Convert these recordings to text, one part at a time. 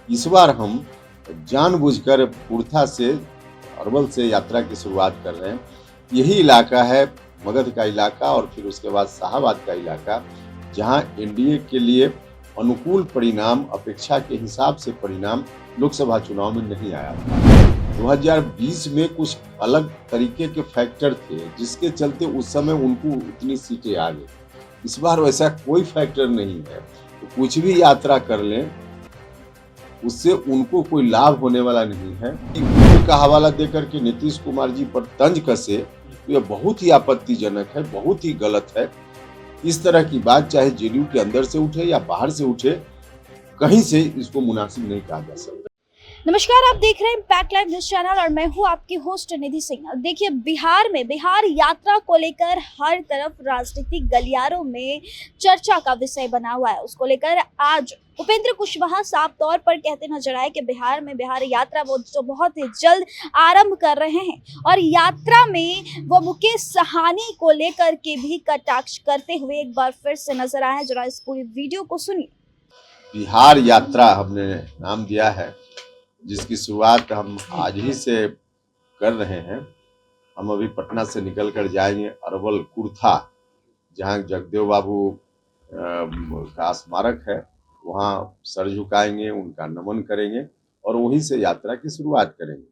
इस बार हम जानबूझकर पुरथा से अरवल से यात्रा की शुरुआत कर रहे हैं। यही इलाका है मगध का इलाका और फिर उसके बाद शाहाबाद का इलाका, जहां एनडीए के लिए अनुकूल परिणाम अपेक्षा के हिसाब से परिणाम लोकसभा चुनाव में नहीं आया था। 2020 में कुछ अलग तरीके के फैक्टर थे जिसके चलते उस समय उनको उतनी सीटें आ गई। इस बार वैसा कोई फैक्टर नहीं है, तो कुछ भी यात्रा कर लें उससे उनको कोई लाभ होने वाला नहीं है। उम्र का हवाला देकर के नीतीश कुमार जी पर तंज कसे तो यह बहुत ही आपत्तिजनक है, बहुत ही गलत है। इस तरह की बात चाहे जेडीयू के अंदर से उठे या बाहर से उठे, कहीं से इसको मुनासिब नहीं कहा जा सकता। नमस्कार, आप देख रहे हैं इम्पैक्ट लाइव न्यूज चैनल और मैं हूं आपकी होस्ट निधि सिंह। देखिए, बिहार यात्रा को लेकर हर तरफ राजनीतिक गलियारों में चर्चा का विषय बना हुआ है। उसको लेकर आज उपेंद्र कुशवाहा साफ तौर पर कहते नजर आए कि बिहार यात्रा वो जो बहुत ही जल्द आरंभ कर रहे हैं और यात्रा में वो मुकेश साहनी को लेकर के भी कटाक्ष करते हुए एक बार फिर से नजर आए हैं। जरा इस पूरी वीडियो को सुनिए। बिहार यात्रा हमने नाम दिया है, जिसकी शुरुआत हम आज ही से कर रहे हैं। हम अभी पटना से निकल कर जाएंगे अरवल कुर्था, जहाँ जगदेव बाबू का स्मारक है, वहाँ सर झुकाएंगे, उनका नमन करेंगे और वहीं से यात्रा की शुरुआत करेंगे।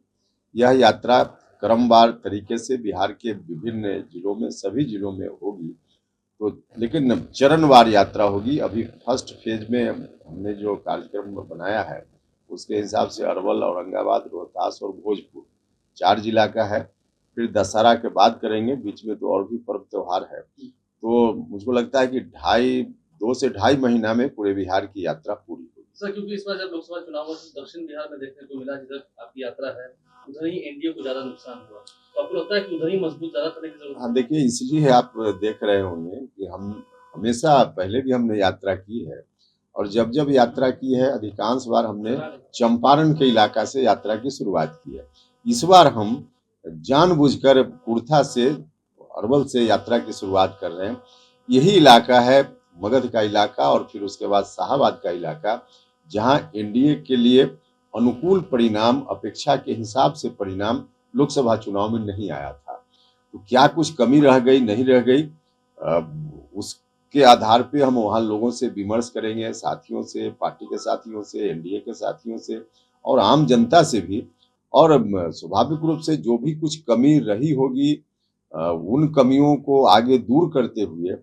यह यात्रा क्रमवार तरीके से बिहार के विभिन्न जिलों में, सभी जिलों में होगी, तो लेकिन चरणवार यात्रा होगी। अभी फर्स्ट फेज में हमने जो कार्यक्रम बनाया है उसके हिसाब से अरवल, औरंगाबाद, रोहतास और भोजपुर 4 जिला का है। फिर दशहरा के बाद करेंगे, बीच में तो और भी पर्व त्योहार है। तो मुझको लगता है कि 2 से ढाई महीना में पूरे बिहार की यात्रा पूरी होगी। सर, क्योंकि इस बार जब लोकसभा चुनाव हुआ तो दक्षिण बिहार में देखने को मिला, जिधर आपकी यात्रा है उधर ही एनडीए को ज्यादा नुकसान हुआ, तो आपको लगता है कि उधर ही मजबूत ज्यादा करने की जरूरत है? हाँ, देखिए, इसलिए आप देख रहे होंगे कि हम हमेशा, पहले भी हमने यात्रा की है और जब जब यात्रा की है अधिकांश बार हमने चंपारण के इलाका से यात्रा की शुरुआत की है। इस बार हम जानबूझकर पुरथा से अरवल से यात्रा की शुरुआत कर रहे हैं। यही इलाका है मगध का इलाका और फिर उसके बाद शाहाबाद का इलाका, जहां एनडीए के लिए अनुकूल परिणाम अपेक्षा के हिसाब से परिणाम लोकसभा चुनाव में नहीं आया था। तो क्या कुछ कमी रह गई, नहीं रह गई, उसके आधार पे हम वहाँ लोगों से विमर्श करेंगे, साथियों से, पार्टी के साथियों से, एनडीए के साथियों से और आम जनता से भी। और स्वाभाविक रूप से जो भी कुछ कमी रही होगी उन कमियों को आगे दूर करते हुए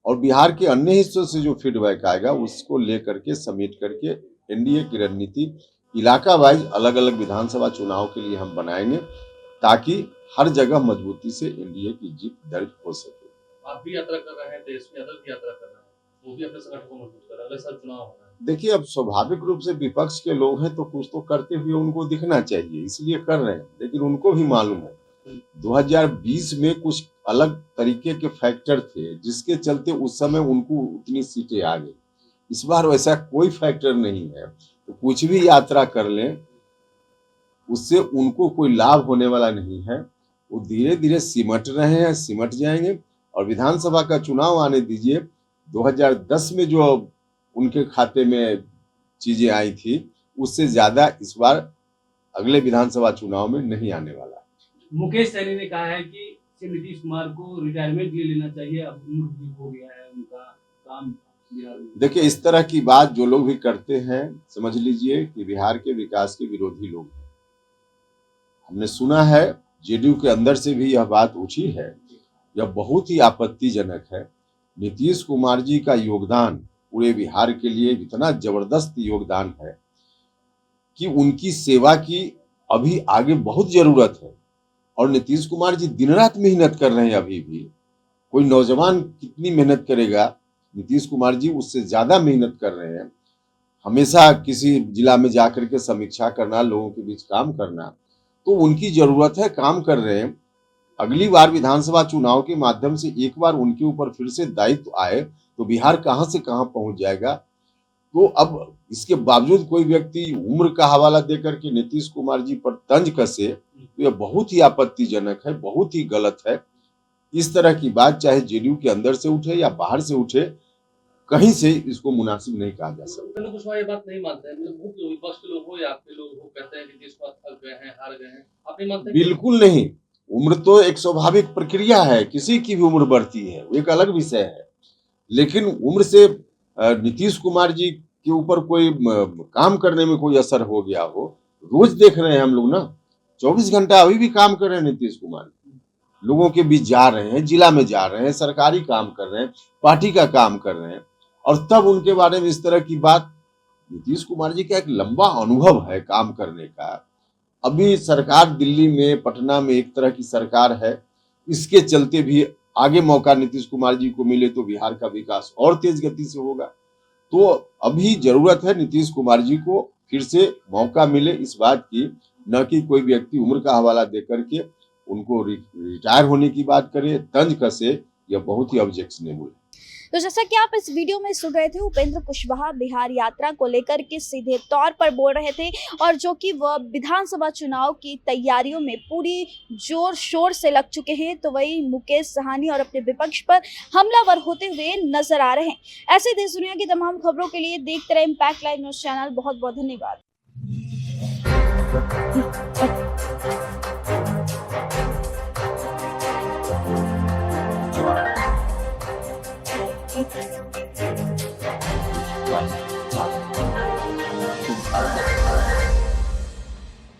और बिहार के अन्य हिस्सों से जो फीडबैक आएगा उसको लेकर के समेट करके एनडीए की रणनीति इलाका वाइज अलग अलग विधानसभा चुनाव के लिए हम बनाएंगे, ताकि हर जगह मजबूती से एनडीए की जीत दर्ज हो सके। आप भी यात्रा कर रहे हैं, तेजस्वी यादव भी यात्रा कर रहे हैं, वो भी अपने संगठन को मजबूत कर रहे हैं, अगले साल चुनाव हो रहा है। देखिए, अब स्वाभाविक रूप से विपक्ष के लोग हैं तो कुछ तो करते हुए उनको दिखना चाहिए, इसलिए कर रहे हैं। लेकिन उनको भी मालूम है 2020 में कुछ अलग तरीके के फैक्टर थे जिसके चलते उस समय उनको उतनी सीटें आ गई। इस बार वैसा कोई फैक्टर नहीं है, तो कुछ भी यात्रा कर लें उससे उनको कोई लाभ होने वाला नहीं है। वो धीरे धीरे सिमट रहे हैं, सिमट जाएंगे और विधानसभा का चुनाव आने दीजिए। 2010 में जो उनके खाते में चीजें आई थी उससे ज्यादा इस बार अगले विधानसभा चुनाव में नहीं आने वाला। मुकेश सहनी ने कहा है कि नीतीश कुमार को रिटायरमेंट ले लेना चाहिए, अब उम्र भी हो गया है उनका काम बिहार में। देखिए, इस तरह की बात जो लोग भी करते हैं, समझ लीजिए कि बिहार के विकास के विरोधी लोग हैं। हमने सुना है जेडीयू के अंदर से भी यह बात उठी है। यह बहुत ही आपत्तिजनक है। नीतीश कुमार जी का योगदान पूरे बिहार के लिए इतना जबरदस्त योगदान है कि उनकी सेवा की अभी आगे बहुत जरूरत है और नीतीश कुमार जी दिन रात मेहनत कर रहे हैं। अभी भी कोई नौजवान कितनी मेहनत करेगा, नीतीश कुमार जी उससे ज्यादा मेहनत कर रहे हैं। हमेशा किसी जिला में जाकर के समीक्षा करना, लोगों के बीच काम करना, तो उनकी जरूरत है, काम कर रहे हैं। अगली बार विधानसभा चुनाव के माध्यम से एक बार उनके ऊपर फिर से दायित्व आए तो बिहार कहां से कहां पहुंच जाएगा। तो अब इसके बावजूद कोई व्यक्ति उम्र का हवाला देकर के नीतीश कुमार जी पर तंज कसे तो यह बहुत ही आपत्तिजनक है, बहुत ही गलत है। इस तरह की बात चाहे जेडीयू के अंदर से उठे या बाहर से उठे, कहीं से इसको मुनासिब नहीं कहा जा सकता। उपेंद्र कुशवाहा ये बात नहीं मानते हैं, मतलब मुख्य विपक्ष के लोग हो या आपके लोग हो, कहते हैं कि नीतीश कुमार थक गए हैं, हार गए हैं, आप नहीं मानते? बिल्कुल नहीं। उम्र तो एक स्वाभाविक प्रक्रिया है, किसी की भी उम्र बढ़ती है, वो एक अलग विषय है। लेकिन उम्र से नीतीश कुमार जी के ऊपर कोई काम करने में कोई असर हो गया हो, रोज देख रहे हैं हम लोग ना, 24 घंटा अभी भी काम कर रहे हैं नीतीश कुमार, लोगों के बीच जा रहे हैं, जिला में जा रहे हैं, सरकारी काम कर रहे हैं, पार्टी का काम कर रहे हैं, और तब उनके बारे में इस तरह की बात। नीतीश कुमार जी का एक लंबा अनुभव है काम करने का। अभी सरकार दिल्ली में, पटना में एक तरह की सरकार है, इसके चलते भी आगे मौका नीतीश कुमार जी को मिले तो बिहार का विकास और तेज गति से होगा। तो अभी जरूरत है नीतीश कुमार जी को फिर से मौका मिले इस बात की, न कि कोई व्यक्ति उम्र का हवाला दे करके उनको रिटायर होने की बात करे, तंज कसे, यह बहुत ही ऑब्जेक्शनेबल है। तो जैसा कि आप इस वीडियो में सुन रहे थे, उपेंद्र कुशवाहा बिहार यात्रा को लेकर के सीधे तौर पर बोल रहे थे, और जो कि वह विधानसभा चुनाव की तैयारियों में पूरी जोर शोर से लग चुके हैं, तो वही मुकेश सहनी और अपने विपक्ष पर हमलावर होते हुए नजर आ रहे हैं। ऐसे देश दुनिया की तमाम खबरों के लिए देखते रहे इम्पैक्ट लाइव न्यूज चैनल। बहुत बहुत धन्यवाद।